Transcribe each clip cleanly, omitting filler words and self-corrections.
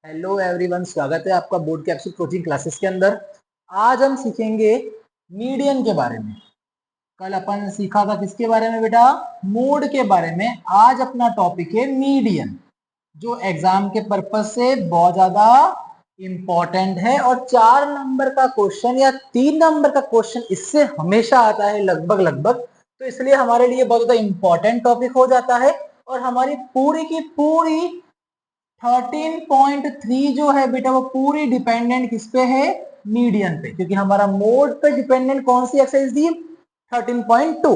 Hello everyone, स्वागत है आपका बोर्ड कैप्सूल कोचिंग क्लासेस के अंदर। आज हम सीखेंगे मीडियन के बारे में। कल अपन सीखा था किसके बारे में बेटा? मोड के बारे में। आज अपना टॉपिक है मीडियन, जो एग्जाम के पर्पज से बहुत ज्यादा इंपॉर्टेंट है और 4 नंबर का क्वेश्चन या 3 नंबर का क्वेश्चन इससे हमेशा आता है लगभग। तो इसलिए हमारे लिए बहुत ज्यादा इंपॉर्टेंट टॉपिक हो जाता है और हमारी पूरी की पूरी 13.3 जो है बेटा वो पूरी डिपेंडेंट किस पे है? मीडियन पे, क्योंकि हमारा मोड पे डिपेंडेंट कौन सी एक्सरसाइज दी? 13.2।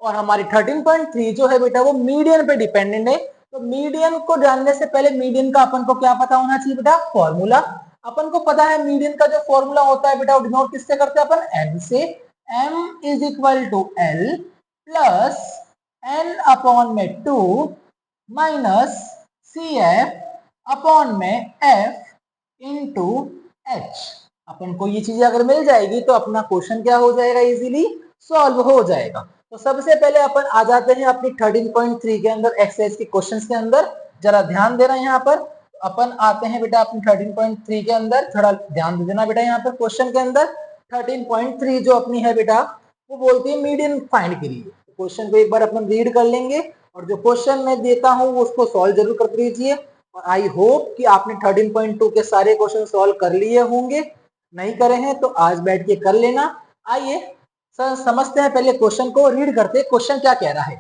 और हमारी 13.3 जो है बेटा वो मीडियन पे डिपेंडेंट है। तो मीडियन को जानने से पहले मीडियन का अपन को क्या पता होना चाहिए बेटा? फॉर्मूला। अपन को पता है मीडियन का जो फॉर्मूला होता है बेटा वो डिनोट किससे करते हैं अपन? एम से। M is equal to L plus N upon में 2 माइनस सी एफ अपॉन में एफ इंटू एच। अपन को ये चीजें अगर मिल जाएगी तो अपना क्वेश्चन क्या हो जाएगा? इजीली सॉल्व हो जाएगा। तो सबसे पहले अपन आ जाते हैं अपनी 13.3 के अंदर एक्सरसाइज के क्वेश्चंस के अंदर। जरा ध्यान देना यहाँ पर। अपन आते हैं बेटा अपनी 13.3 के अंदर, थोड़ा ध्यान दे देना बेटा यहाँ पर। क्वेश्चन के अंदर 13.3 जो अपनी है बेटा वो बोलती है मीडियन फाइंड कीजिए। क्वेश्चन को एक बार अपन रीड कर लेंगे और जो क्वेश्चन मैं देता हूँ उसको सॉल्व जरूर कर दीजिए। और आई होप कि आपने 13.2 के सारे क्वेश्चन सॉल्व कर लिए होंगे। नहीं करे हैं तो आज बैठ के कर लेना। आइए सर समझते हैं पहले क्वेश्चन को, रीड करते हैं क्वेश्चन क्या कह रहा है।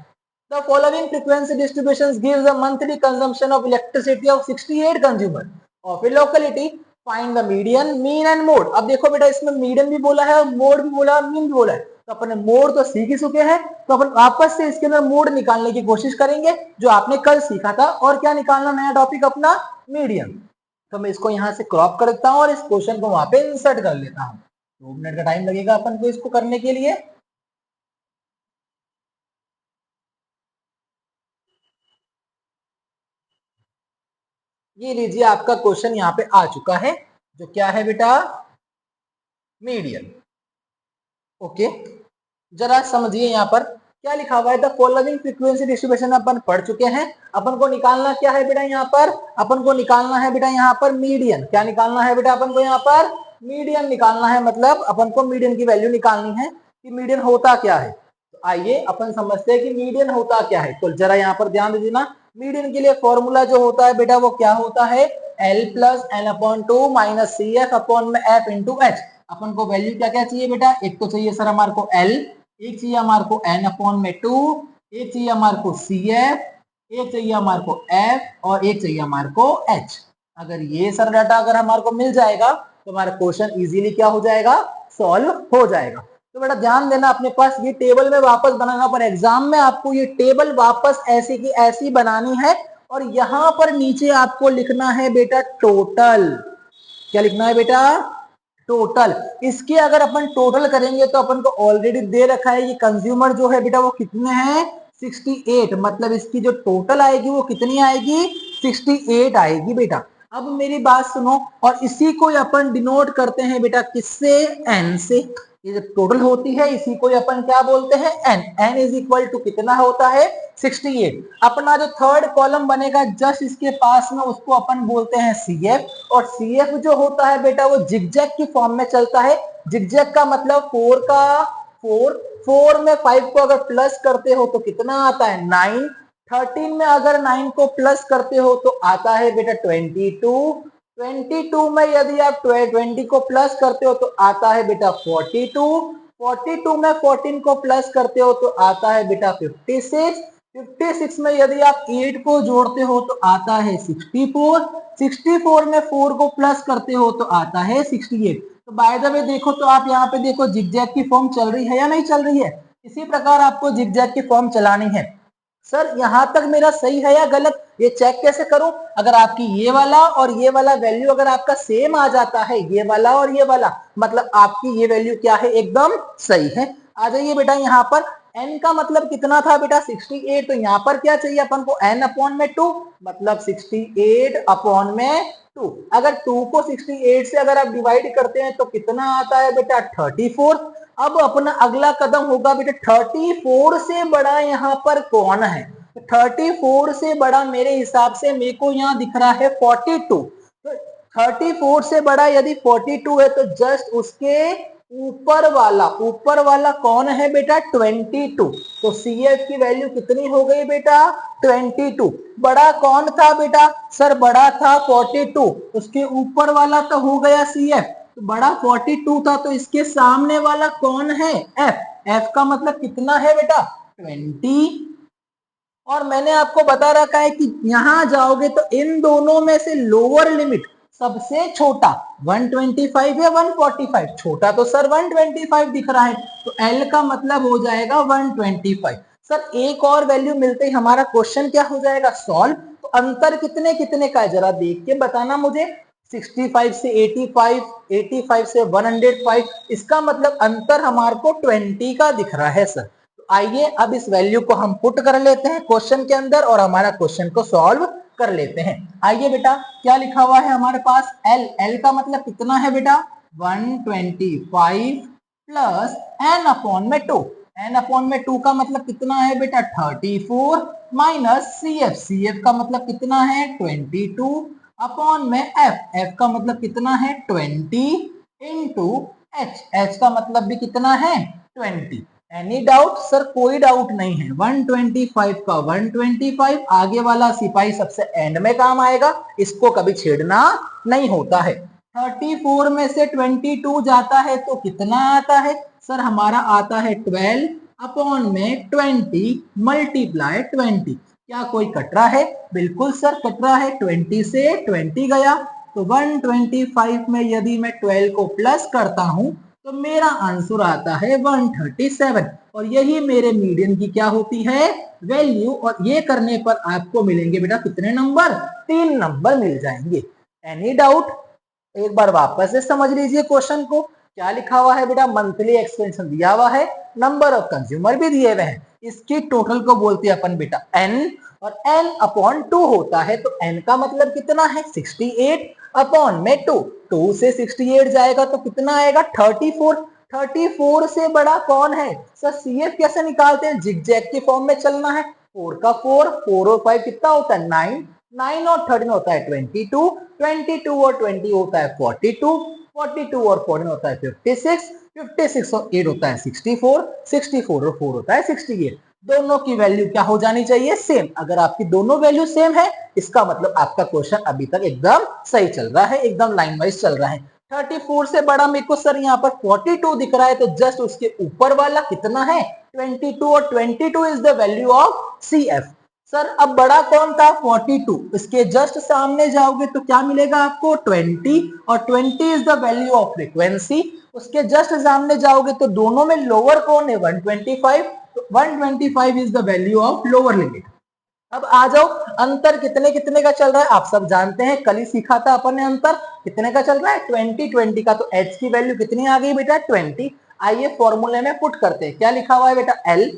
The following frequency distributions gives a monthly consumption of elasticity of 68 consumer of A locality, find the median, mean and mode. अब देखो बेटा इसमें मीडियन भी बोला है और मोड भी बोला है, मीन भी बोला है। तो अपने मोड तो सीख ही चुके हैं, तो अपन वापस से इसके अंदर मोड निकालने की कोशिश करेंगे जो आपने कल सीखा था। और क्या निकालना नया टॉपिक अपना? मीडियन। तो मैं इसको यहां से क्रॉप कर देता हूं और इस क्वेश्चन को वहां पे इंसर्ट कर लेता हूं। 2 मिनट का टाइम लगेगा अपन को इसको करने के लिए। ये लीजिए आपका क्वेश्चन यहाँ पे आ चुका है, जो क्या है बेटा? मीडियन। ओके, जरा समझिए यहाँ पर क्या लिखा हुआ है। द फॉलोइंग फ्रीक्वेंसी डिस्ट्रीब्यूशन अपन पढ़ चुके हैं। अपन को निकालना क्या है बेटा यहाँ पर? अपन को निकालना है बेटा यहाँ पर मीडियन। क्या निकालना है बेटा अपन को यहाँ पर? मीडियन निकालना है। मतलब अपन को मीडियन की वैल्यू निकालनी है कि मीडियन होता क्या है। तो आइए अपन समझते हैं कि मीडियन होता क्या है। तो जरा यहाँ पर ध्यान दीजिए। मीडियन के लिए फॉर्मूला जो होता है बेटा वो क्या होता है? L plus N upon 2 minus C F upon में एफ इंटू एच। अपन को वैल्यू क्या क्या चाहिए बेटा? एक तो चाहिए सर हमारे को एल, एक चाहिए हमारे को एन अपॉन में 2, एक चाहिए हमारे को सी एफ, एक चाहिए हमारे को एफ और एक चाहिए हमारे को एच। अगर ये सर डाटा अगर हमारे को मिल जाएगा तो हमारा क्वेश्चन इजीली क्या हो जाएगा? सॉल्व हो जाएगा। तो बेटा ध्यान देना, अपने पास ये टेबल में वापस बनाना, पर एग्जाम में आपको ये टेबल वापस ऐसी की ऐसी बनानी है। और यहां पर नीचे आपको लिखना है बेटा टोटल। क्या लिखना है बेटा? टोटल। इसके अगर अपन टोटल करेंगे तो अपन को ऑलरेडी दे रखा है ये कंज्यूमर जो है बेटा वो कितने हैं? 68। मतलब इसकी जो टोटल आएगी वो कितनी आएगी? 68 आएगी बेटा। अब मेरी बात सुनो, और इसी को अपन डिनोट करते हैं बेटा किससे? एन से। ये जो टोटल होती है इसी को अपन क्या बोलते हैं? N. N is equal to कितना होता है? 68। अपना जो थर्ड कॉलम बनेगा जस्ट इसके पास में उसको अपन बोलते हैं सी एफ। और सी एफ जो होता है बेटा वो जिगजैग की फॉर्म में चलता है। जिगजैग का मतलब 4 का 4, 4 में 5 को अगर प्लस करते हो तो कितना आता है? 9। 13 में अगर 9 को प्लस करते हो तो आता है बेटा 22। 22 में यदि आप 20 को प्लस करते हो तो आता है बेटा 42। 42 में 14 को प्लस करते हो तो आता है बेटा 56। 56 में यदि आप 8 को जोड़ते हो तो आता है 64। 64 में 4 को प्लस करते हो तो आता है 68। तो बाय द वे देखो तो आप यहाँ पे देखो जिगजैग की फॉर्म चल रही है या नहीं चल रही है? इसी प्रकार आपको जिगजैग की फॉर्म चलानी है। सर यहां तक मेरा सही है या गलत, ये चेक कैसे करूं? अगर आपकी ये वाला और ये वाला वैल्यू अगर आपका सेम आ जाता है, ये वाला और ये वाला, मतलब आपकी ये वैल्यू क्या है? एकदम सही है। आ जाइए बेटा यहाँ पर। n का मतलब कितना था बेटा? 68। तो यहाँ पर क्या चाहिए अपन को? n अपॉन में 2, मतलब 68 अपॉन में 2। अगर 2 को 68 से अगर आप डिवाइड करते हैं तो कितना आता है बेटा? 34। अब अपना अगला कदम होगा बेटा 34 से बड़ा यहाँ पर कौन है? 34 से बड़ा मेरे हिसाब से मेरे को यहाँ दिख रहा है 42। तो 34 से बड़ा यदि 42 है तो जस्ट उसके ऊपर वाला कौन है बेटा 22। तो CF की वैल्यू कितनी हो गई बेटा 22। बड़ा कौन था बेटा सर बड़ा था 42, उसके ऊपर वाला तो हो गया CF, तो बड़ा 42 था तो इसके सामने वाला कौन है F का मतलब कितना है बेटा 20। और मैंने आपको बता रखा है कि यहां जाओगे तो इन दोनों में से लोअर लिमिट सबसे छोटा 125 या 145, छोटा तो सर 125 दिख रहा है, तो L का मतलब हो जाएगा 125। सर एक और वैल्यू मिलते ही हमारा क्वेश्चन क्या हो जाएगा सॉल्व। तो अंतर कितने कितने का है जरा देख के बताना मुझे। 65 से 85, 85 से 105, इसका मतलब अंतर हमारे को 20 का दिख रहा है सर। आइए अब इस वैल्यू को हम पुट कर लेते हैं क्वेश्चन के अंदर और हमारा क्वेश्चन को सॉल्व कर लेते हैं। आइए बेटा क्या लिखा हुआ है हमारे पास L का मतलब कितना है बेटा 125 प्लस n अपॉन में 2, n अपॉन में 2 का मतलब कितना है बेटा 34 माइनस CF का मतलब कितना है 22 अपॉन में F का मतलब कितना है 20 इंटू H का मतलब भी कितना है 20। एनी डाउट सर कोई डाउट नहीं है, 125 का 125, आगे वाला सिपाही सबसे एंड में काम आएगा, इसको कभी छेड़ना नहीं होता है। 34 में से 22 जाता है तो कितना आता है सर हमारा आता है 12 अपॉन में 20 मल्टीप्लाई 20। क्या कोई कट रहा है बिल्कुल सर कट रहा है, 20 से 20 गया तो 125 में यदि मैं 12 को प्लस करता हूं तो मेरा आंसर आता है 137 और यही मेरे मीडियन की क्या होती है वैल्यू। और ये करने पर आपको मिलेंगे बेटा कितने नंबर 3 नंबर मिल जाएंगे। एनी डाउट एक बार वापस से समझ लीजिए क्वेश्चन को। क्या लिखा हुआ है बेटा मंथली एक्सपेंशन दिया हुआ है, नंबर ऑफ कंज्यूमर भी दिए हुए हैं, इसकी टोटल को बोलते हैं अपन बेटा n और n अपॉन 2 होता है तो n का मतलब कितना है 68 अपॉन में 2 से 68 जाएगा तो कितना आएगा 34। 34 से बड़ा कौन है सर CF कैसे निकालते हैं जिगजैग के फॉर्म में चलना है, 4 का 4 और 5 कितना होता है 9, 9 और 13 होता है 22, 22 और 20 होता है 42, 42 और 14 होता है 56, 56 और 8 होता है 64, 64 और 4 होता है 68। दोनों की वैल्यू क्या हो जानी चाहिए सेम। अगर आपकी दोनों वैल्यू सेम है इसका मतलब आपका क्वेश्चन अभी तक एकदम सही चल रहा है, एकदम लाइन वाइज चल रहा है। 34 से बड़ा मेरे को सर यहाँ पर 42 दिख रहा है तो जस्ट उसके ऊपर वाला कितना है 22 और 22 is the value of CF। Sir अब बड़ा कौन था 42, इसके जस्ट सामने जाओगे तो क्या मिलेगा आपको 20 और 20 is the value of frequency. उसके जस्ट सामने जाओगे तो दोनों में लोअर कौन है 125, तो 125 is the value of lower limit. अब आ जाओ अंतर कितने कितने का चल रहा है आप सब जानते हैं, कल ही सीखा था अपन ने अंतर कितने का चल रहा है 20 का। तो H की वैल्यू कितनी आ गई बेटा 20। आइए फॉर्मूले में पुट करते हैं। क्या लिखा हुआ है बेटा L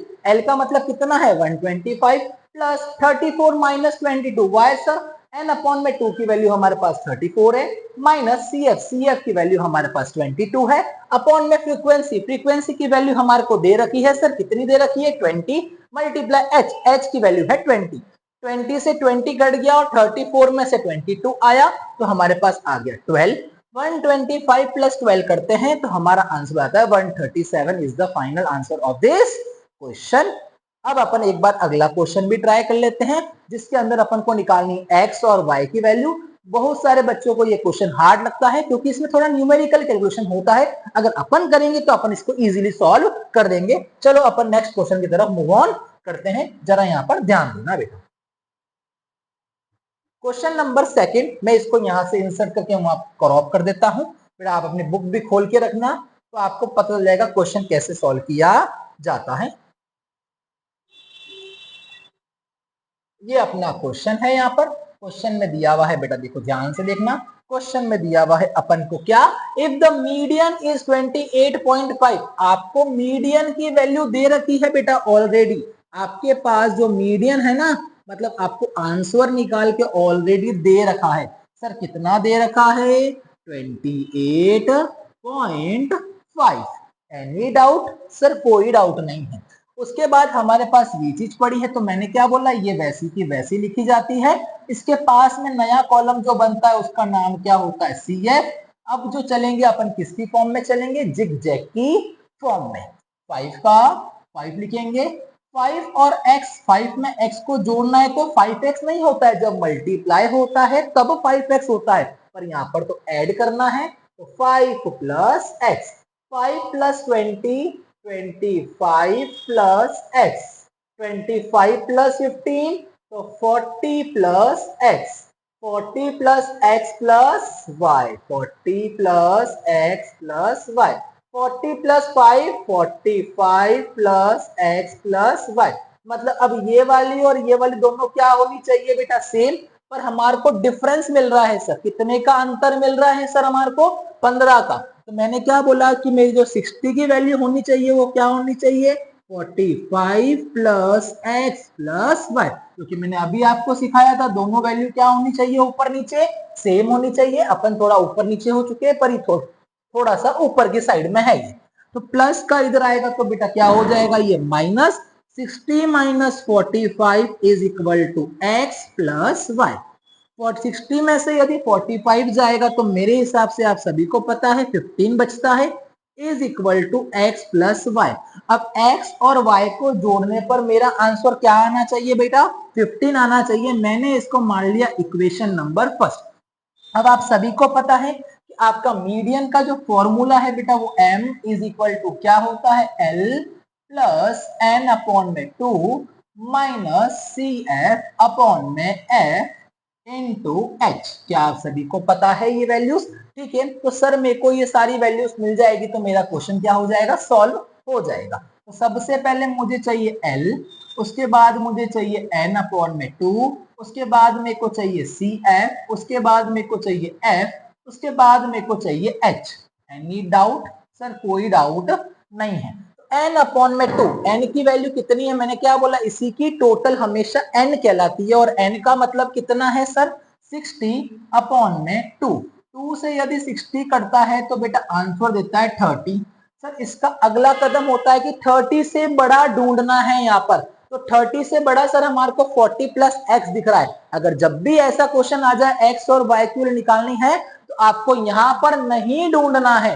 का मतलब कितना है 125 plus 34 minus 22 Y sir n upon में 2 की वैल्यू हमारे पास 34 है माइनस CF की वैल्यू हमारे पास 22 है अपॉन में फ्रीक्वेंसी की वैल्यू हमारे को दे रखी है सर कितनी दे रखी है 20 मल्टीप्लाई H की वैल्यू है 20। 20 से 20 कट गया और 34 में से 22 आया तो हमारे पास आ गया 12। 125 प्लस 12 करते हैं तो हमारा आंसर आता है 137 is the final answer of this question. अब अपन एक बार अगला क्वेश्चन भी ट्राई कर लेते हैं जिसके अंदर अपन को निकालनी x और y की वैल्यू। बहुत सारे बच्चों को ये क्वेश्चन हार्ड लगता है क्योंकि इसमें थोड़ा न्यूमेरिकल कैलकुलेशन होता है, अगर अपन करेंगे तो अपन इसको इजीली सॉल्व कर देंगे। चलो अपन नेक्स्ट क्वेश्चन की तरफ मूव ऑन करते हैं, जरा यहाँ पर ध्यान देना बेटा। क्वेश्चन नंबर सेकंड, मैं इसको यहां से इंसर्ट करके वहां क्रॉप कर देता हूं, फिर आप अपनी बुक भी खोल के रखना तो आपको पता चल जाएगा क्वेश्चन कैसे सॉल्व किया जाता है। ये अपना क्वेश्चन है, यहाँ पर क्वेश्चन में दिया हुआ है बेटा, देखो ध्यान से देखना। क्वेश्चन में दिया हुआ है अपन को क्या, इफ द मीडियन इज 28.5, आपको मीडियन की वैल्यू दे रखी है बेटा ऑलरेडी। आपके पास जो मीडियन है ना, मतलब आपको आंसर निकाल के ऑलरेडी दे रखा है। सर कितना दे रखा है 28.5। Any doubt sir? कोई डाउट नहीं है। उसके बाद हमारे पास ये चीज पड़ी है तो मैंने क्या बोला, ये वैसी की वैसी लिखी जाती है। इसके पास में नया कॉलम जो बनता है उसका नाम क्या होता है, CF। अब जो चलेंगे अपन किसकी फॉर्म में चलेंगे, जिगजैग की फॉर्म में। 5 का 5 लिखेंगे, 5 और x, 5 में x को जोड़ना है तो 5x नहीं होता है, जब मल्टीप्लाई होता है तब 5x होता है, पर यहाँ पर तो ऐड करना है, तो 5 plus x, 5 plus 20, 25 plus x, 25 plus 15, तो 40 plus x, 40 plus x plus y, 40 plus x plus y, 40 plus 5, 45 plus x plus y। मतलब अब ये वाली और ये वाली दोनों क्या होनी चाहिए बेटा, सेम, पर हमारे को डिफरेंस मिल रहा है सर, कितने का अंतर मिल रहा है सर, हमारे को 15 का। तो मैंने क्या बोला कि मेरी जो 60 की वैल्यू होनी चाहिए वो क्या होनी चाहिए, 45 प्लस एक्स प्लस वाई, क्योंकि मैंने अभी आपको सिखाया था दोनों वैल्यू क्या होनी चाहिए, ऊपर नीचे सेम होनी चाहिए। अपन थोड़ा ऊपर नीचे हो चुके हैं, पर ये थोड़ा सा ऊपर की साइड में है ये, तो प्लस का इधर आएगा तो बेटा क्या हो जाएगा, ये minus 60 minus 45 is equal to X plus Y. 60 में से यदि 45 जाएगा तो मेरे हिसाब से आप सभी को पता है 15 बचता है, is equal to X plus Y. अब x और y को जोड़ने पर मेरा आंसर क्या आना चाहिए बेटा, 15 आना चाहिए। मैंने इसको मान लिया इक्वेशन नंबर फर्स्ट। अब आप सभी को पता है कि आपका मीडियन का जो फॉर्मूला है बेटा वो m इज इक्वल टू क्या होता है, l प्लस n अपॉन में 2 माइनस सी एफ अपॉन में f इनटू एच। क्या आप सभी को पता है ये वैल्यूज, ठीक है। तो सर मेरे को ये सारी वैल्यूज मिल जाएगी तो मेरा क्वेश्चन क्या हो जाएगा, सॉल्व हो जाएगा। तो सबसे पहले मुझे चाहिए L, उसके बाद मुझे चाहिए n अपॉन में 2, उसके बाद मेरे को चाहिए सी एफ, उसके बाद मेरे को चाहिए f, उसके बाद मेरे को चाहिए h। एनी डाउट सर, कोई डाउट नहीं है। n अपॉन में 2, n की वैल्यू कितनी है, मैंने क्या बोला, इसी की टोटल हमेशा n कहलाती है, और n का मतलब कितना है सर, 60 अपॉन में 2। 2 से यदि 60 कटता है तो बेटा आंसर देता है 30। सर इसका अगला कदम होता है कि 30 से बड़ा ढूंढना है यहाँ पर, तो 30 से बड़ा सर हमारे को 40 प्लस एक्स दिख रहा है। अगर जब भी ऐसा क्वेश्चन आ जाए एक्स और वाई की वैल्यू निकालनी है तो आपको यहाँ पर नहीं ढूंढना है,